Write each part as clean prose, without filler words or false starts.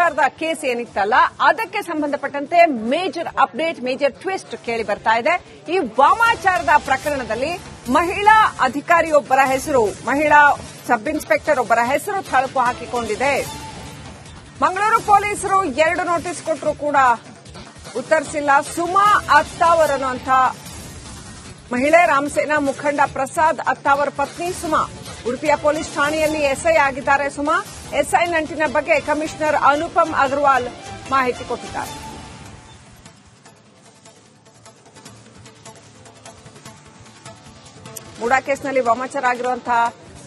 ವಾಮಾಚಾರದ case ಏನಿತ್ತಲ್ಲ ಅದಕ್ಕೆ ಸಂಬಂಧಪಟ್ಟಂತೆ major update, major twist ಕೇಳಿ ಬರ್ತಾ ಇದೆ. ಈ ವಾಮಾಚಾರದ ಪ್ರಕರಣದಲ್ಲಿ ಮಹಿಳಾ ಅಧಿಕಾರಿಯೊಬ್ಬರ ಹೆಸರು, ಮಹಿಳಾ ಸಬ್ ಇನ್ಸ್ಪೆಕ್ಟರ್ ಒಬ್ಬರ ಹೆಸರು ಥಳಕು ಹಾಕಿಕೊಂಡಿದೆ. ಮಂಗಳೂರು ಪೊಲೀಸರು 2 ನೋಟಿಸ್ ಕೊಟ್ಟರು ಕೂಡ ಉತ್ತರಿಸಿಲ್ಲ. ಸುಮಾ ಅತ್ತಾವರ್ ಅನ್ನುವಂಥ ಮಹಿಳೆ ರಾಮಸೇನಾ ಮುಖಂಡ ಪ್ರಸಾದ್ ಅತ್ತಾವರ್ ಪತ್ನಿ ಸುಮಾ ಉಡುಪಿಯ ಪೊಲೀಸ್ ಠಾಣೆಯಲ್ಲಿ ಎಸ್ಐ ಆಗಿದ್ದಾರೆ. ಸುಮಾ ಎಸ್ಐ ನಂಟಿನ ಬಗ್ಗೆ ಕಮಿಷನರ್ ಅನುಪಮ್ ಅಗರ್ವಾಲ್ ಮಾಹಿತಿ ಕೊಟ್ಟಿದ್ದಾರೆ. ಮೂಡಾ ಕೇಸ್ನಲ್ಲಿ ವಾಮಾಚಾರ ಆಗಿರುವಂತಹ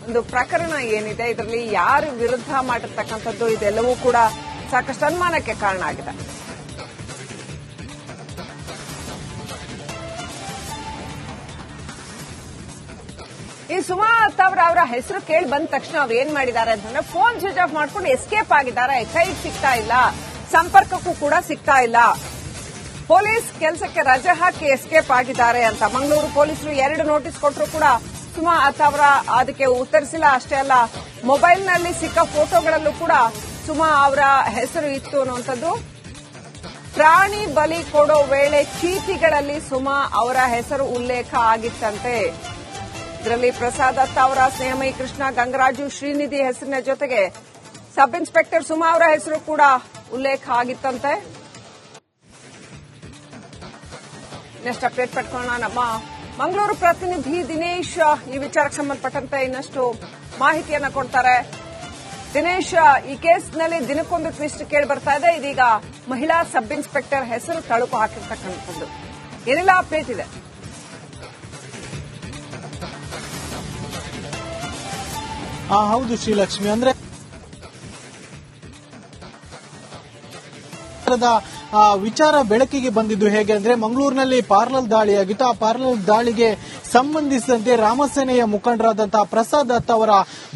ಒಂದು ಪ್ರಕರಣ ಏನಿದೆ, ಇದರಲ್ಲಿ ಯಾರು ವಿರುದ್ಧ ಮಾಡಿರ್ತಕ್ಕಂಥದ್ದು ಇದೆಲ್ಲವೂ ಕೂಡ ಸಾಕಷ್ಟು ಅನುಮಾನಕ್ಕೆ ಕಾರಣ ಆಗಿದೆ. ಈ ಸುಮಾ ಅತ್ತಾವರ್ ಅವರ ಹೆಸರು ಕೇಳಿ ಬಂದ ತಕ್ಷಣ ಅವ್ರು ಏನ್ ಮಾಡಿದ್ದಾರೆ ಅಂತಂದ್ರೆ ಫೋನ್ ಸ್ವಿಚ್ ಆಫ್ ಮಾಡ್ಕೊಂಡು ಎಸ್ಕೇಪ್ ಆಗಿದ್ದಾರೆ. ಕೈಗೆ ಸಿಗ್ತಾ ಇಲ್ಲ, ಸಂಪರ್ಕಕ್ಕೂ ಕೂಡ ಸಿಗ್ತಾ ಇಲ್ಲ. ಪೊಲೀಸ್ ಕೆಲಸಕ್ಕೆ ರಜೆ ಹಾಕಿ ಎಸ್ಕೇಪ್ ಆಗಿದ್ದಾರೆ ಅಂತ ಮಂಗಳೂರು ಪೊಲೀಸರು 2 ನೋಟಿಸ್ ಕೊಟ್ಟರು ಕೂಡ ಸುಮಾ ಅತ್ತಾವರ್ ಅದಕ್ಕೆ ಉತ್ತರಿಸಿಲ್ಲ. ಅಷ್ಟೇ ಅಲ್ಲ, ಮೊಬೈಲ್ನಲ್ಲಿ ಸಿಕ್ಕ ಫೋಟೋಗಳಲ್ಲೂ ಕೂಡ ಸುಮಾ ಅವರ ಹೆಸರು ಇತ್ತು ಅನ್ನುವಂಥದ್ದು. ಪ್ರಾಣಿ ಬಲಿ ಕೊಡೋ ವೇಳೆ ಚೀಟಿಗಳಲ್ಲಿ ಸುಮಾ ಅವರ ಹೆಸರು ಉಲ್ಲೇಖ ಆಗಿತ್ತಂತೆ. ಇದರಲ್ಲಿ ಪ್ರಸಾದ್ ಅತ್ತಾವರ, ಸ್ನೇಹಮಯಿ ಕೃಷ್ಣ, ಗಂಗರಾಜು, ಶ್ರೀನಿಧಿ ಹೆಸರಿನ ಜೊತೆಗೆ ಸಬ್ ಇನ್ಸ್ಪೆಕ್ಟರ್ ಸುಮಾ ಅವರ ಹೆಸರು ಕೂಡ ಉಲ್ಲೇಖ ಆಗಿತ್ತಂತೆ. Next update ಪಡ್ಕೊಳ್ಳೋಣ. ನಮ್ಮ ಮಂಗಳೂರು ಪ್ರತಿನಿಧಿ ದಿನೇಶ್ ಈ ವಿಚಾರಕ್ಕೆ ಸಂಬಂಧಪಟ್ಟಂತೆ ಇನ್ನಷ್ಟು ಮಾಹಿತಿಯನ್ನ ಕೊಡ್ತಾರೆ. ದಿನೇಶ್, ಈ ಕೇಸ್ನಲ್ಲಿ ದಿನಕ್ಕೊಂದು ಟ್ವಿಸ್ಟ್ ಕೇಳಿ ಬರ್ತಾ ಇದೆ. ಇದೀಗ ಮಹಿಳಾ ಸಬ್ ಇನ್ಸ್ಪೆಕ್ಟರ್ ಹೆಸರು ತಳುಕು ಹಾಕಿರ್ತಕ್ಕಂಥದ್ದು, ಏನೆಲ್ಲ ಅಪ್ಡೇಟ್ ಇದೆ? ಹೌದು ಶ್ರೀಲಕ್ಷ್ಮಿ, ಅಂದ್ರೆ ವಿಚಾರ ಬೆಳಕಿಗೆ ಬಂದಿದ್ದು ಹೇಗೆ ಅಂದ್ರೆ ಮಂಗಳೂರಿನಲ್ಲಿ ಪಾರ್ಲರ್ ದಾಳಿಯಾಗಿತ್ತು. ಆ ಪಾರ್ಲರ್ ದಾಳಿಗೆ ಸಂಬಂಧಿಸಿದಂತೆ ರಾಮಸೇನೆಯ ಮುಖಂಡರಾದಂತಹ ಪ್ರಸಾದ್ ಅತ್ತಾವರ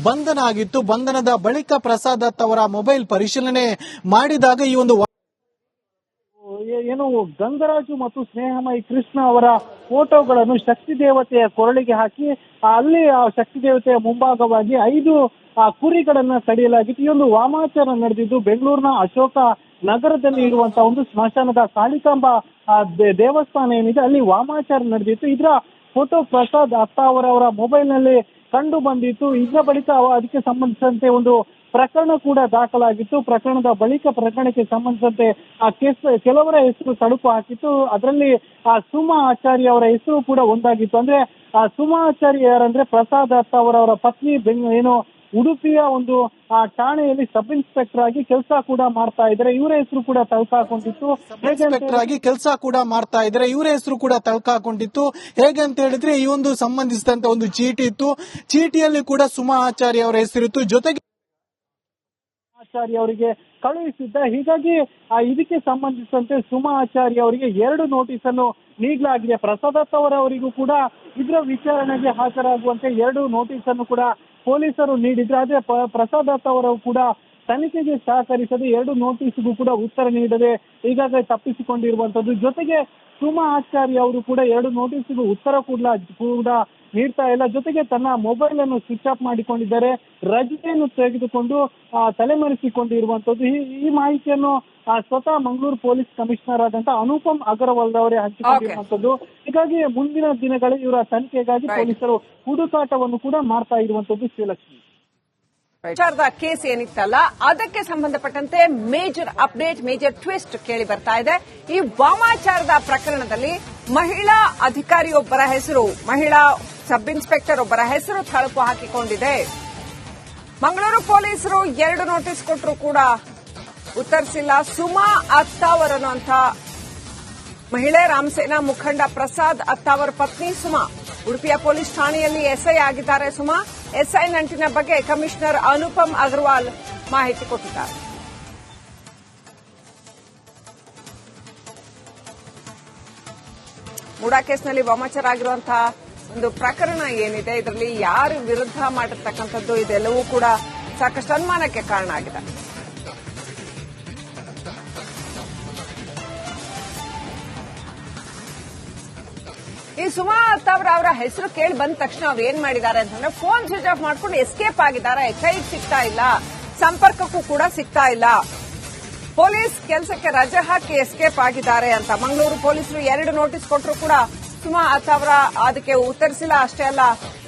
ಬಂಧನ ಆಗಿತ್ತು. ಬಂಧನದ ಬಳಿಕ ಪ್ರಸಾದ್ ಅತ್ತಾವರ ಮೊಬೈಲ್ ಪರಿಶೀಲನೆ ಮಾಡಿದಾಗ ಈ ಒಂದು ಗಂಗರಾಜು ಮತ್ತು ಸ್ನೇಹಮಯಿ ಕೃಷ್ಣ ಅವರ ಫೋಟೋಗಳನ್ನು ಶಕ್ತಿ ದೇವತೆಯ ಕೊರಳಿಗೆ ಹಾಕಿ ಅಲ್ಲಿ ಆ ಶಕ್ತಿ ದೇವತೆಯ ಮುಂಭಾಗವಾಗಿ 5 ಕುರಿಗಳನ್ನ ಕಡಿಯಲಾಗಿತ್ತು. ಈ ಒಂದು ವಾಮಾಚಾರ ನಡೆದಿದ್ದು ಬೆಂಗಳೂರಿನ ಅಶೋಕ ನಗರದಲ್ಲಿ ಇರುವಂತಹ ಒಂದು ಸ್ಮಶಾನದ ಕಾಳಿಕಾಂಬ ದೇವಸ್ಥಾನ ಏನಿದೆ ಅಲ್ಲಿ ವಾಮಾಚಾರ ನಡೆದಿತ್ತು. ಇದರ ಫೋಟೋ ಪ್ರಸಾದ್ ಅತ್ತಾವರ್ ಅವರ ಮೊಬೈಲ್ ನಲ್ಲಿ ಕಂಡು ಬಂದಿತ್ತು. ಇದರ ಬಳಿಕ ಅದಕ್ಕೆ ಸಂಬಂಧಿಸಿದಂತೆ ಒಂದು ಪ್ರಕರಣ ಕೂಡ ದಾಖಲಾಗಿತ್ತು. ಪ್ರಕರಣದ ಬಳಿಕ ಪ್ರಕರಣಕ್ಕೆ ಸಂಬಂಧಿಸಿದಂತೆ ಆ ಕೇಸ್ ಕೆಲವರ ಹೆಸರು ತಳುಕು ಹಾಕಿತ್ತು. ಅದರಲ್ಲಿ ಸುಮಾ ಆಚಾರ್ಯ ಅವರ ಹೆಸರು ಕೂಡ ಒಂದಾಗಿತ್ತು. ಅಂದ್ರೆ ಸುಮಾ ಆಚಾರ್ಯ ಯಾರಂದ್ರೆ ಪ್ರಸಾದ್ ಅತ್ತಾವರ್ ಅವರ ಪತ್ನಿ ಉಡುಪಿಯ ಒಂದು ಠಾಣೆಯಲ್ಲಿ ಸಬ್ ಇನ್ಸ್ಪೆಕ್ಟರ್ ಆಗಿ ಕೆಲಸ ಕೂಡ ಮಾಡ್ತಾ ಇದ್ದಾರೆ. ಇವರ ಹೆಸರು ಕೂಡ ತಳ್ಕಾಕೊಂಡಿತ್ತು. ಹೇಗೆ ಅಂತ ಹೇಳಿದ್ರೆ ಈ ಒಂದು ಸಂಬಂಧಿಸಿದಂತ ಒಂದು ಚೀಟಿ ಇತ್ತು. ಚೀಟಿಯಲ್ಲಿ ಕೂಡ ಸುಮಾ ಆಚಾರ್ಯ ಅವರ ಹೆಸರಿತ್ತು. ಜೊತೆಗೆ ಆಚಾರ್ಯ ಅವರಿಗೆ ಕಳುಹಿಸಿದ್ದ. ಹೀಗಾಗಿ ಇದಕ್ಕೆ ಸಂಬಂಧಿಸಿದಂತೆ ಸುಮಾ ಆಚಾರ್ಯ ಅವರಿಗೆ 2 ನೋಟಿಸ್ ಅನ್ನು ನೀಡಲಾಗಿದೆ. ಪ್ರಸಾದ್ ಅತ್ತಾವರ್ ಅವರಿಗೂ ಕೂಡ ಇದರ ವಿಚಾರಣೆಗೆ ಹಾಜರಾಗುವಂತೆ 2 ನೋಟಿಸ್ ಅನ್ನು ಕೂಡ ಪೊಲೀಸರು ನೀಡಿದ್ರು. ಆದ್ರೆ ಪ್ರಸಾದ್ ಅತ್ತಾವರ್ ಕೂಡ ತನಿಖೆಗೆ ಸಹಕರಿಸದೆ 2 ನೋಟಿಸ್ಗೂ ಕೂಡ ಉತ್ತರ ನೀಡದೆ ಈಗಾಗಲೇ ತಪ್ಪಿಸಿಕೊಂಡಿರುವಂತದ್ದು. ಜೊತೆಗೆ ಸುಮಾ ಆಚಾರ್ಯ ಅವರು ಕೂಡ 2 ನೋಟಿಸ್ಗೂ ಉತ್ತರ ಕೂಡ ನೀಡ್ತಾ ಇಲ್ಲ. ಜೊತೆಗೆ ತನ್ನ ಮೊಬೈಲ್ ಅನ್ನು ಸ್ವಿಚ್ ಆಫ್ ಮಾಡಿಕೊಂಡಿದ್ದಾರೆ. ರಜೆಯನ್ನು ತೆಗೆದುಕೊಂಡು ತಲೆಮರೆಸಿಕೊಂಡಿರುವಂತದ್ದು. ಈ ಮಾಹಿತಿಯನ್ನು ಸ್ವತಃ ಮಂಗಳೂರು ಪೊಲೀಸ್ ಕಮಿಷನರ್ ಆದಂತಹ ಅನುಪಮ್ ಅಗರ್ವಾಲ್ ಅವರೇ ಹಂಚಿಕೊಂಡಿರುವಂತದ್ದು. ಹೀಗಾಗಿ ಮುಂದಿನ ದಿನಗಳಲ್ಲಿ ಇವರ ತನಿಖೆಗಾಗಿ ಪೊಲೀಸರು ಹುಡುಕಾಟವನ್ನು ಕೂಡ ಮಾಡ್ತಾ ಇರುವಂತದ್ದು. ಶ್ರೀಲಕ್ಷ್ಮಿ, ವಿಚಾರದ ಕೇಸ್ ಏನಿತ್ತಲ್ಲ ಅದಕ್ಕೆ ಸಂಬಂಧಪಟ್ಟಂತೆ ಮೇಜರ್ ಅಪ್ಡೇಟ್, ಮೇಜರ್ ಟ್ವಿಸ್ಟ್ ಕೇಳಿ ಬರ್ತಾ ಇದೆ. ಈ ವಾಮಾಚಾರದ ಪ್ರಕರಣದಲ್ಲಿ ಮಹಿಳಾ ಅಧಿಕಾರಿಯೊಬ್ಬರ ಹೆಸರು, ಮಹಿಳಾ ಸಬ್ ಇನ್ಸ್ಪೆಕ್ಟರ್ ಒಬ್ಬರ ಹೆಸರು ಥಳಕು ಹಾಕಿಕೊಂಡಿದೆ. ಮಂಗಳೂರು ಪೊಲೀಸರು 2 ನೋಟಿಸ್ ಕೊಟ್ಟರು ಕೂಡ ಉತ್ತರಿಸಿಲ್ಲ. ಸುಮಾ ಅತ್ತಾವರ್ ಅನ್ನುವಂಥ ಮಹಿಳೆ ರಾಮಸೇನಾ ಮುಖಂಡ ಪ್ರಸಾದ್ ಅತ್ತಾವರ್ ಪತ್ನಿ ಸುಮಾ ಉಡುಪಿಯ ಪೊಲೀಸ್ ಠಾಣೆಯಲ್ಲಿ ಎಸ್ಐ ಆಗಿದ್ದಾರೆ. ಸುಮಾ ಎಸ್ಐ ನಂಟಿನ ಬಗ್ಗೆ ಕಮಿಷನರ್ ಅನುಪಮ್ ಅಗರ್ವಾಲ್ ಮಾಹಿತಿ ಕೊಟ್ಟಿದ್ದಾರೆ. ಮೂಡಾ ಕೇಸ್ನಲ್ಲಿ ವಾಮಾಚಾರ ಆಗಿರುವಂತಹ ಒಂದು ಪ್ರಕರಣ ಏನಿದೆ, ಇದರಲ್ಲಿ ಯಾರು ವಿರುದ್ಧ ಮಾಡಿರ್ತಕ್ಕಂಥದ್ದು ಇದೆಲ್ಲವೂ ಕೂಡ ಸಾಕಷ್ಟು ಅನುಮಾನಕ್ಕೆ ಕಾರಣ ಆಗಿದೆ. ಈ ಸುಮಾ ಅತ್ತಾವರ್ ಅವರ ಹೆಸರು ಕೇಳಿ ಬಂದ ತಕ್ಷಣ ಅವ್ರು ಏನ್ ಮಾಡಿದ್ದಾರೆ ಅಂತಂದ್ರೆ ಫೋನ್ ಸ್ವಿಚ್ ಆಫ್ ಮಾಡ್ಕೊಂಡು ಎಸ್ಕೇಪ್ ಆಗಿದ್ದಾರೆ. ಕೈಗೆ ಸಿಗ್ತಾ ಇಲ್ಲ, ಸಂಪರ್ಕಕ್ಕೂ ಕೂಡ ಸಿಗ್ತಾ ಇಲ್ಲ. ಪೊಲೀಸ್ ಕೆಲಸಕ್ಕೆ ರಜೆ ಹಾಕಿ ಎಸ್ಕೇಪ್ ಆಗಿದ್ದಾರೆ ಅಂತ ಮಂಗಳೂರು ಪೊಲೀಸರು 2 ನೋಟಿಸ್ ಕೊಟ್ಟರು ಕೂಡ ಸುಮಾ ಅವರ ಅದಕ್ಕೆ ಉತ್ತರಿಸಿಲ್ಲ. ಅಷ್ಟೇ ಅಲ್ಲ,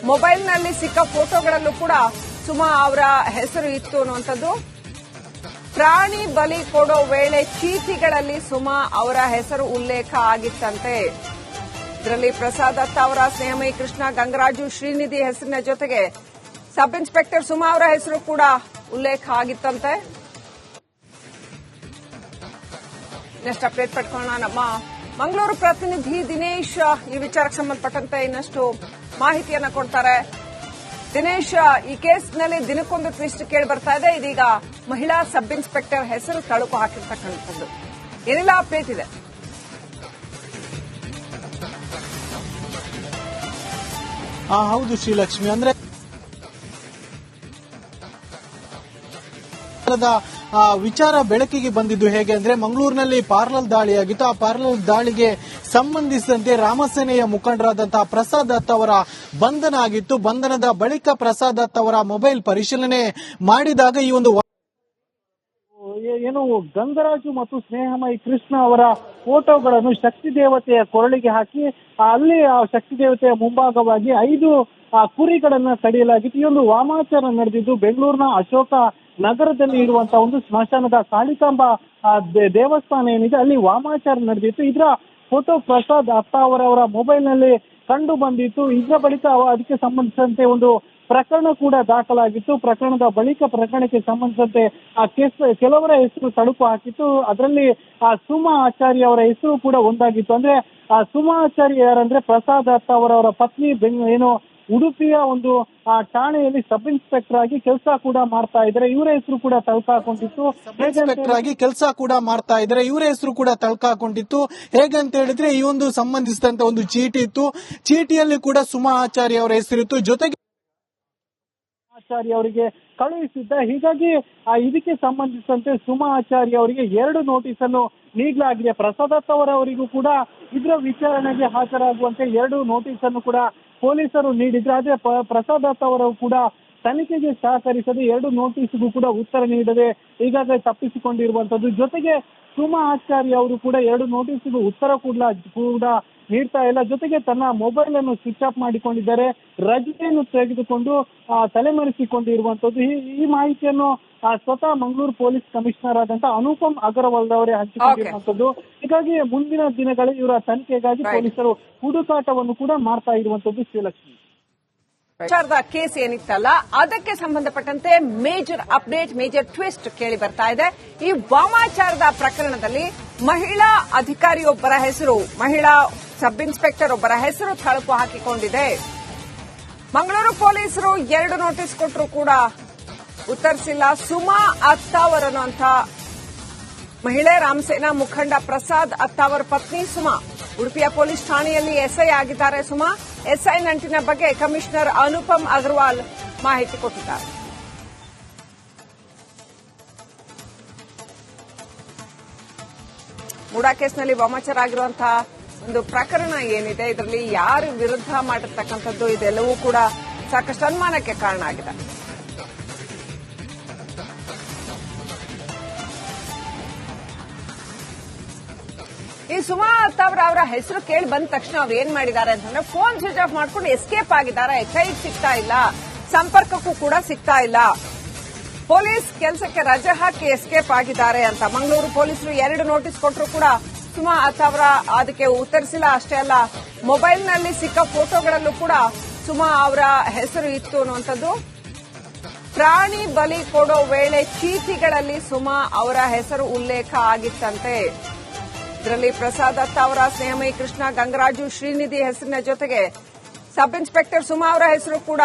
ಮೊಬೈಲ್ನಲ್ಲಿ ಸಿಕ್ಕ ಫೋಟೋಗಳಲ್ಲೂ ಕೂಡ ಸುಮಾ ಅವರ ಹೆಸರು ಇತ್ತು ಅನ್ನುವಂಥದ್ದು. ಪ್ರಾಣಿ ಬಲಿ ಕೊಡೋ ವೇಳೆ ಚೀಟಿಗಳಲ್ಲಿ ಸುಮಾ ಅವರ ಹೆಸರು ಉಲ್ಲೇಖ ಆಗಿತ್ತಂತೆ. ಇದರಲ್ಲಿ ಪ್ರಸಾದ್ ದತ್ತ ಅವರ ಸ್ನೇಹಮಯಿ ಕೃಷ್ಣ, ಗಂಗರಾಜು, ಶ್ರೀನಿಧಿ ಹೆಸರಿನ ಜೊತೆಗೆ ಸಬ್ ಇನ್ಸ್ಪೆಕ್ಟರ್ ಸುಮಾ ಅವರ ಹೆಸರು ಕೂಡ ಉಲ್ಲೇಖ ಆಗಿತ್ತಂತೆ. Next update ಪಡ್ಕೊಳ್ಳೋಣ. ನಮ್ಮ ಮಂಗಳೂರು ಪ್ರತಿನಿಧಿ ದಿನೇಶ್ ಈ ವಿಚಾರಕ್ಕೆ ಸಂಬಂಧಪಟ್ಟಂತೆ ಇನ್ನಷ್ಟು ಮಾಹಿತಿಯನ್ನ ಕೊಡ್ತಾರೆ. ದಿನೇಶ್, ಈ ಕೇಸ್ನಲ್ಲಿ ದಿನಕ್ಕೊಂದು ಟ್ವಿಸ್ಟ್ ಕೇಳಿ ಬರ್ತಾ ಇದೆ. ಇದೀಗ ಮಹಿಳಾ ಸಬ್ ಇನ್ಸ್ಪೆಕ್ಟರ್ ಹೆಸರು ತಳುಕು ಹಾಕಿರ್ತಕ್ಕಂಥದ್ದು. ಏನೆಲ್ಲ ಅಪ್ಡೇಟ್ ಇದೆ? ಹೌದು ಶ್ರೀಲಕ್ಷ್ಮಿ, ಅಂದ್ರೆ ವಿಚಾರ ಬೆಳಕಿಗೆ ಬಂದಿದ್ದು ಹೇಗೆ ಅಂದ್ರೆ ಮಂಗಳೂರಿನಲ್ಲಿ ಪಾರ್ಲರ್ ದಾಳಿಯಾಗಿತ್ತು. ಆ ಪಾರ್ಲರ್ ದಾಳಿಗೆ ಸಂಬಂಧಿಸಿದಂತೆ ರಾಮಸೇನೆಯ ಮುಖಂಡರಾದಂತಹ ಪ್ರಸಾದ್ ದತ್ ಅವರ ಬಂಧನ ಆಗಿತ್ತು. ಬಂಧನದ ಬಳಿಕ ಪ್ರಸಾದ್ ದತ್ ಅವರ ಮೊಬೈಲ್ ಪರಿಶೀಲನೆ ಮಾಡಿದಾಗ ಈ ಒಂದು ಏನು ಗಂಗರಾಜು ಮತ್ತು ಸ್ನೇಹಮಯಿ ಕೃಷ್ಣ ಅವರ ಫೋಟೋಗಳನ್ನು ಶಕ್ತಿ ದೇವತೆಯ ಕೊರಳಿಗೆ ಹಾಕಿ ಅಲ್ಲಿ ಆ ಶಕ್ತಿ ದೇವತೆಯ ಮುಂಭಾಗವಾಗಿ 5 ಕುರಿಗಳನ್ನ ಕಡಿಯಲಾಗಿತ್ತು. ಈ ಒಂದು ವಾಮಾಚಾರ ನಡೆದಿದ್ದು ಬೆಂಗಳೂರಿನ ಅಶೋಕ ನಗರದಲ್ಲಿ ಇರುವಂತಹ ಒಂದು ಸ್ಮಶಾನದ ಕಾಳಿಕಾಂಬ ದೇವಸ್ಥಾನ ಏನಿದೆ ಅಲ್ಲಿ ವಾಮಾಚಾರ ನಡೆದಿತ್ತು. ಇದರ ಫೋಟೋ ಪ್ರಸಾದ್ ಅತ್ತ ಅವರ ಮೊಬೈಲ್ ನಲ್ಲಿ ಕಂಡು ಬಂದಿತ್ತು. ಇದರ ಬಳಿಕ ಅದಕ್ಕೆ ಸಂಬಂಧಿಸಿದಂತೆ ಒಂದು ಪ್ರಕರಣ ಕೂಡ ದಾಖಲಾಗಿತ್ತು. ಪ್ರಕರಣದ ಬಳಿಕ ಪ್ರಕರಣಕ್ಕೆ ಸಂಬಂಧಿಸಿದಂತೆ ಆ ಕೇಸ್ ಕೆಲವರ ಹೆಸರು ತಳುಕು ಹಾಕಿತ್ತು. ಅದರಲ್ಲಿ ಸುಮಾ ಆಚಾರ್ಯ ಅವರ ಹೆಸರು ಕೂಡ ಒಂದಾಗಿತ್ತು. ಅಂದ್ರೆ ಸುಮಾ ಆಚಾರ್ಯ ಯಾರಂದ್ರೆ ಪ್ರಸಾದ್ ದತ್ತ ಅವರ ಪತ್ನಿ ಏನು ಉಡುಪಿಯ ಒಂದು ಠಾಣೆಯಲ್ಲಿ ಸಬ್ ಇನ್ಸ್ಪೆಕ್ಟರ್ ಆಗಿ ಕೆಲಸ ಕೂಡ ಮಾಡ್ತಾ ಇದ್ದಾರೆ. ಇವರ ಹೆಸರು ಕೂಡ ತಳ್ಕಾಕೊಂಡಿತ್ತು. ಇನ್ಸ್ಪೆಕ್ಟರ್ ಆಗಿ ಕೆಲಸ ಕೂಡ ಮಾಡ್ತಾ ಇದ್ದಾರೆ. ಇವರ ಹೆಸರು ಕೂಡ ತಳ್ಕಾಕೊಂಡಿತ್ತು. ಹೇಗಂತ ಹೇಳಿದ್ರೆ ಈ ಒಂದು ಸಂಬಂಧಿಸಿದಂತ ಒಂದು ಚೀಟಿ ಇತ್ತು. ಚೀಟಿಯಲ್ಲಿ ಕೂಡ ಸುಮಾ ಆಚಾರ್ಯ ಅವರ ಹೆಸರಿತ್ತು. ಜೊತೆಗೆ ಆಚಾರ್ಯ ಅವರಿಗೆ ಕಳುಹಿಸಿದ್ದ. ಹೀಗಾಗಿ ಇದಕ್ಕೆ ಸಂಬಂಧಿಸಿದಂತೆ ಸುಮಾ ಆಚಾರ್ಯ ಅವರಿಗೆ 2 ನೋಟಿಸ್ ಅನ್ನು ನೀಡಲಾಗಿದೆ. ಪ್ರಸಾದ್ ದತ್ ಅವರಿಗೂ ಕೂಡ ಇದರ ವಿಚಾರಣೆಗೆ ಹಾಜರಾಗುವಂತೆ 2 ನೋಟಿಸ್ ಅನ್ನು ಕೂಡ ಪೊಲೀಸರು ನೀಡಿದ್ರು. ಆದ್ರೆ ಪ್ರಸಾದ್ ದತ್ ಅವರು ಕೂಡ ತನಿಖೆಗೆ ಸಹಕರಿಸದೆ 2 ನೋಟಿಸ್ಗೂ ಕೂಡ ಉತ್ತರ ನೀಡದೆ ಈಗಾಗಲೇ ತಪ್ಪಿಸಿಕೊಂಡಿರುವಂತದ್ದು. ಜೊತೆಗೆ ಸುಮಾ ಆಚಾರ್ಯ ಅವರು ಕೂಡ 2 ನೋಟಿಸ್ಗೂ ಉತ್ತರ ಕೂಡ ನೀಡ್ತಾ ಇಲ್ಲ. ಜೊತೆಗೆ ತನ್ನ ಮೊಬೈಲ್ ಅನ್ನು ಸ್ವಿಚ್ ಆಫ್ ಮಾಡಿಕೊಂಡಿದ್ದಾರೆ. ರಜೆಯನ್ನು ತೆಗೆದುಕೊಂಡು ತಲೆಮರೆಸಿಕೊಂಡಿರುವಂತದ್ದು. ಈ ಮಾಹಿತಿಯನ್ನು ಸ್ವತಃ ಮಂಗಳೂರು ಪೊಲೀಸ್ ಕಮಿಷನರ್ ಆದಂತಹ ಅನುಪಮ್ ಅಗರ್ವಾಲ್ ಅವರೇ ಹಂಚಿಕೊಂಡಿರುವಂತದ್ದು. ಹೀಗಾಗಿ ಮುಂದಿನ ದಿನಗಳಲ್ಲಿ ಇವರ ತನಿಖೆಗಾಗಿ ಪೊಲೀಸರು ಹುಡುಕಾಟವನ್ನು ಕೂಡ ಮಾಡ್ತಾ ಇರುವಂತದ್ದು. ಶ್ರೀಲಕ್ಷ್ಮಿ, ವಿಚಾರದ ಕೇಸ್ ಏನಿತ್ತಲ್ಲ ಅದಕ್ಕೆ ಸಂಬಂಧಪಟ್ಟಂತೆ ಮೇಜರ್ ಅಪ್ಡೇಟ್, ಮೇಜರ್ ಟ್ವಿಸ್ಟ್ ಕೇಳಿ ಬರ್ತಾ ಇದೆ. ಈ ವಾಮಾಚಾರದ ಪ್ರಕರಣದಲ್ಲಿ ಮಹಿಳಾ ಅಧಿಕಾರಿಯೊಬ್ಬರ ಹೆಸರು, ಮಹಿಳಾ ಸಬ್ ಇನ್ಸ್ಪೆಕ್ಟರ್ ಒಬ್ಬರ ಹೆಸರು ತಳುಕು ಹಾಕಿಕೊಂಡಿದೆ. ಮಂಗಳೂರು ಪೊಲೀಸರು 2 ನೋಟಿಸ್ ಕೊಟ್ಟರು ಕೂಡ ಉತ್ತರಿಸಿಲ್ಲ. ಸುಮಾ ಅತ್ತಾವರ್ ಅನ್ನುವಂಥ ಮಹಿಳೆ ರಾಮಸೇನಾ ಮುಖಂಡ ಪ್ರಸಾದ್ ಅತ್ತಾವರ್ ಪತ್ನಿ ಸುಮಾ ಉಡುಪಿಯ ಪೊಲೀಸ್ ಠಾಣೆಯಲ್ಲಿ ಎಸ್ಐ ಆಗಿದ್ದಾರೆ. ಸುಮಾ ಎಸ್ಐ ನಂಟಿನ ಬಗ್ಗೆ ಕಮಿಷನರ್ ಅನುಪಮ್ ಅಗರ್ವಾಲ್ ಮಾಹಿತಿ ಕೊಟ್ಟಿದ್ದಾರೆ. ಮೂಡಾ ಕೇಸ್ನಲ್ಲಿ ವಾಮಾಚಾರ ಆಗಿರುವಂತಹ ಒಂದು ಪ್ರಕರಣ ಏನಿದೆ, ಇದರಲ್ಲಿ ಯಾರು ವಿರುದ್ಧ ಮಾಡಿರ್ತಕ್ಕಂಥದ್ದು ಇದೆಲ್ಲವೂ ಕೂಡ ಸಾಕಷ್ಟು ಅನುಮಾನಕ್ಕೆ ಕಾರಣ ಆಗಿದೆ. ಈ ಸುಮಾ ಅವರ ಹೆಸರು ಕೇಳಿ ಬಂದ ತಕ್ಷಣ ಅವ್ರು ಏನ್ ಮಾಡಿದ್ದಾರೆ ಅಂತಂದ್ರೆ ಫೋನ್ ಸ್ವಿಚ್ ಆಫ್ ಮಾಡ್ಕೊಂಡು ಎಸ್ಕೇಪ್ ಆಗಿದ್ದಾರೆ. ಕೈಗೆ ಸಿಗ್ತಾ ಇಲ್ಲ, ಸಂಪರ್ಕಕ್ಕೂ ಕೂಡ ಸಿಗ್ತಾ ಇಲ್ಲ. ಪೊಲೀಸ್ ಕೆಲಸಕ್ಕೆ ರಜೆ ಹಾಕಿ ಎಸ್ಕೇಪ್ ಆಗಿದ್ದಾರೆ ಅಂತ ಮಂಗಳೂರು ಪೊಲೀಸರು 2 ನೋಟಿಸ್ ಕೊಟ್ಟರು ಕೂಡ ಸುಮಾ ಅವರ ಅದಕ್ಕೆ ಉತ್ತರಿಸಿಲ್ಲ. ಅಷ್ಟೇ ಅಲ್ಲ, ಮೊಬೈಲ್ನಲ್ಲಿ ಸಿಕ್ಕ ಫೋಟೋಗಳಲ್ಲೂ ಕೂಡ ಸುಮಾ ಅವರ ಹೆಸರು ಇತ್ತು ಅನ್ನುವಂಥದ್ದು. ಪ್ರಾಣಿ ಬಲಿ ಕೊಡೋ ವೇಳೆ ಚೀಟಿಗಳಲ್ಲಿ ಸುಮಾ ಅವರ ಹೆಸರು ಉಲ್ಲೇಖ ಆಗಿತ್ತಂತೆ. ಇದರಲ್ಲಿ ಪ್ರಸಾದ್ ದತ್ತ ಅವರ ಸ್ನೇಹಮಯಿ ಕೃಷ್ಣ, ಗಂಗರಾಜು, ಶ್ರೀನಿಧಿ ಹೆಸರಿನ ಜೊತೆಗೆ ಸಬ್ ಇನ್ಸ್ಪೆಕ್ಟರ್ ಸುಮಾ ಅವರ ಹೆಸರು ಕೂಡ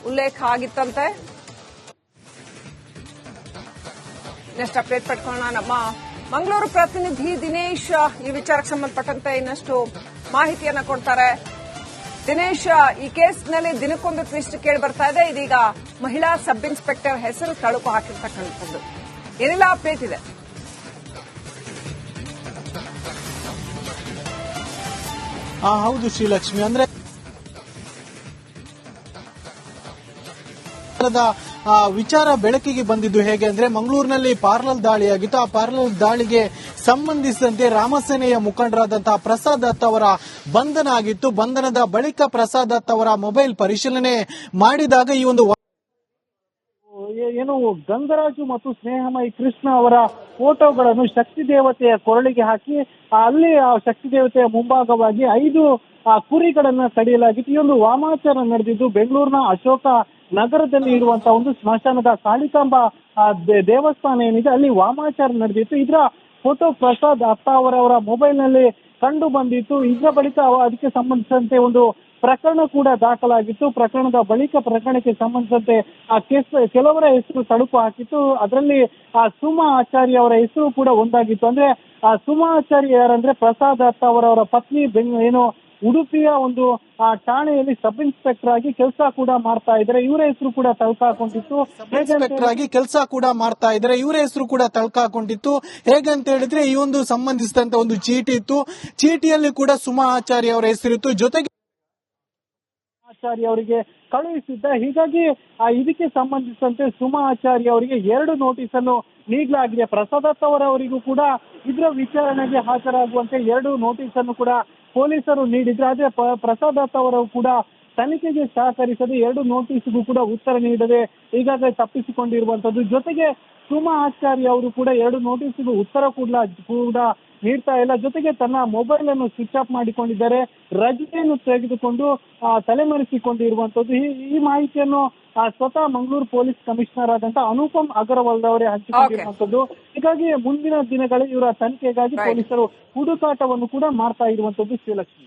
ಉಲ್ಲೇಖ ಆಗಿತ್ತಂತೆ. Next update ಪಡ್ಕೊಳ್ಳೋಣ. ನಮ್ಮ ಮಂಗಳೂರು ಪ್ರತಿನಿಧಿ ದಿನೇಶ್ ಈ ವಿಚಾರಕ್ಕೆ ಸಂಬಂಧಪಟ್ಟಂತೆ ಇನ್ನಷ್ಟು ಮಾಹಿತಿಯನ್ನ ಕೊಡ್ತಾರೆ. ದಿನೇಶ್, ಈ ಕೇಸ್ನಲ್ಲಿ ದಿನಕ್ಕೊಂದು ಟ್ವಿಸ್ಟ್ ಕೇಳಿ ಬರ್ತಾ ಇದೆ. ಇದೀಗ ಮಹಿಳಾ ಸಬ್ ಇನ್ಸ್ಪೆಕ್ಟರ್ ಹೆಸರು ತಳುಕು ಹಾಕಿರ್ತಕ್ಕಂಥದ್ದು. ಏನೆಲ್ಲ ಅಪ್ಡೇಟ್ ಇದೆ? ಹೌದು ಶ್ರೀಲಕ್ಷ್ಮಿ, ಅಂದ್ರೆ ವಿಚಾರ ಬೆಳಕಿಗೆ ಬಂದಿದ್ದು ಹೇಗೆ ಅಂದ್ರೆ ಮಂಗಳೂರಿನಲ್ಲಿ ಪಾರ್ಲರ್ ದಾಳಿಯಾಗಿತ್ತು. ಆ ಪಾರ್ಲರ್ ದಾಳಿಗೆ ಸಂಬಂಧಿಸಿದಂತೆ ರಾಮಸೇನೆಯ ಮುಖಂಡರಾದಂತಹ ಪ್ರಸಾದ್ ದತ್ ಅವರ ಬಂಧನ ಆಗಿತ್ತು. ಬಂಧನದ ಬಳಿಕ ಪ್ರಸಾದ್ ದತ್ ಅವರ ಮೊಬೈಲ್ ಪರಿಶೀಲನೆ ಮಾಡಿದಾಗ ಈ ಒಂದು ಏನು ಗಂಗರಾಜು ಮತ್ತು ಸ್ನೇಹಮಯಿ ಕೃಷ್ಣ ಅವರ ಫೋಟೋಗಳನ್ನು ಶಕ್ತಿ ದೇವತೆಯ ಕೊರಳಿಗೆ ಹಾಕಿ ಅಲ್ಲಿ ಆ ಶಕ್ತಿ ದೇವತೆಯ ಮುಂಭಾಗವಾಗಿ 5 ಕುರಿಗಳನ್ನ ಕಡಿಯಲಾಗಿತ್ತು. ಈ ಒಂದು ವಾಮಾಚಾರ ನಡೆದಿದ್ದು ಬೆಂಗಳೂರಿನ ಅಶೋಕ ನಗರದಲ್ಲಿ ಇರುವಂತಹ ಒಂದು ಸ್ಮಶಾನದ ಕಾಳಿಕಾಂಬ ದೇವಸ್ಥಾನ ಏನಿದೆ ಅಲ್ಲಿ ವಾಮಾಚಾರ ನಡೆದಿತ್ತು. ಇದರ ಫೋಟೋ ಪ್ರಸಾದ್ ಅತ್ತ ಅವರ ಮೊಬೈಲ್ ನಲ್ಲಿ ಕಂಡು ಬಂದಿತ್ತು. ಇದರ ಬಳಿಕ ಅದಕ್ಕೆ ಸಂಬಂಧಿಸಿದಂತೆ ಒಂದು ಪ್ರಕರಣ ಕೂಡ ದಾಖಲಾಗಿತ್ತು. ಪ್ರಕರಣದ ಬಳಿಕ ಪ್ರಕರಣಕ್ಕೆ ಸಂಬಂಧಿಸಿದಂತೆ ಆ ಕೆಲವರ ಹೆಸರು ತಳುಕು ಹಾಕಿತ್ತು. ಅದರಲ್ಲಿ ಸುಮಾ ಆಚಾರ್ಯ ಅವರ ಹೆಸರು ಕೂಡ ಒಂದಾಗಿತ್ತು. ಅಂದ್ರೆ ಸುಮಾ ಆಚಾರ್ಯ ಯಾರಂದ್ರೆ ಪ್ರಸಾದ್ ದತ್ ಅವರ ಪತ್ನಿ ಏನು ಉಡುಪಿಯ ಒಂದು ಠಾಣೆಯಲ್ಲಿ ಸಬ್ ಇನ್ಸ್ಪೆಕ್ಟರ್ ಆಗಿ ಕೆಲಸ ಕೂಡ ಮಾಡ್ತಾ ಇದ್ದಾರೆ. ಇವರ ಹೆಸರು ಕೂಡ ತಳ್ಕಾಕೊಂಡಿತ್ತು. ಇನ್ಸ್ಪೆಕ್ಟರ್ ಆಗಿ ಕೆಲಸ ಕೂಡ ಮಾಡ್ತಾ ಇದ್ದಾರೆ. ಇವರ ಹೆಸರು ಕೂಡ ತಳ್ಕಾಕೊಂಡಿತ್ತು. ಹೇಗಂತ ಹೇಳಿದ್ರೆ ಈ ಒಂದು ಸಂಬಂಧಿಸಿದಂತ ಒಂದು ಚೀಟಿ ಇತ್ತು. ಚೀಟಿಯಲ್ಲಿ ಕೂಡ ಸುಮಾ ಆಚಾರ್ಯ ಅವರ ಹೆಸರಿತ್ತು. ಜೊತೆಗೆ ಆಚಾರ್ಯ ಅವರಿಗೆ ಕಳುಹಿಸಿದ್ದ. ಹೀಗಾಗಿ ಇದಕ್ಕೆ ಸಂಬಂಧಿಸಿದಂತೆ ಸುಮಾ ಆಚಾರ್ಯ ಅವರಿಗೆ 2 ನೋಟಿಸ್ ಅನ್ನು ನೀಡಲಾಗಿದೆ. ಪ್ರಸಾದ್ ದತ್ ಅವರಿಗೂ ಕೂಡ ಇದರ ವಿಚಾರಣೆಗೆ ಹಾಜರಾಗುವಂತೆ 2 ನೋಟಿಸ್ ಅನ್ನು ಕೂಡ ಪೊಲೀಸರು ನೀಡಿದ್ರು. ಆದ್ರೆ ಪ್ರಸಾದ್ ದತ್ ಅವರು ಕೂಡ ತನಿಖೆಗೆ ಸಹಕರಿಸದೆ 2 ನೋಟಿಸ್ಗೂ ಕೂಡ ಉತ್ತರ ನೀಡದೆ ಈಗಾಗಲೇ ತಪ್ಪಿಸಿಕೊಂಡಿರುವಂತದ್ದು. ಜೊತೆಗೆ ಸುಮಾ ಆಚಾರ್ಯ ಅವರು ಕೂಡ 2 ನೋಟಿಸ್ಗೂ ಉತ್ತರ ಕೂಡ ನೀಡ್ತಾ ಇಲ್ಲ. ಜೊತೆಗೆ ತನ್ನ ಮೊಬೈಲ್ ಅನ್ನು ಸ್ವಿಚ್ ಆಫ್ ಮಾಡಿಕೊಂಡಿದ್ದಾರೆ. ರಜೆಯನ್ನು ತೆಗೆದುಕೊಂಡು ತಲೆಮರೆಸಿಕೊಂಡಿರುವಂತದ್ದು. ಈ ಮಾಹಿತಿಯನ್ನು ಸ್ವತಃ ಮಂಗಳೂರು ಪೊಲೀಸ್ ಕಮಿಷನರ್ ಆದಂತಹ ಅನುಪಮ್ ಅಗರ್ವಾಲ್ ಅವರೇ ಹಂಚಿಕೊಂಡಿರುವಂತದ್ದು. ಹೀಗಾಗಿ ಮುಂದಿನ ದಿನಗಳಲ್ಲಿ ಇವರ ತನಿಖೆಗಾಗಿ ಪೊಲೀಸರು ಹುಡುಕಾಟವನ್ನು ಕೂಡ ಮಾಡ್ತಾ ಇರುವಂತದ್ದು. ಶ್ರೀಲಕ್ಷ್ಮಿ.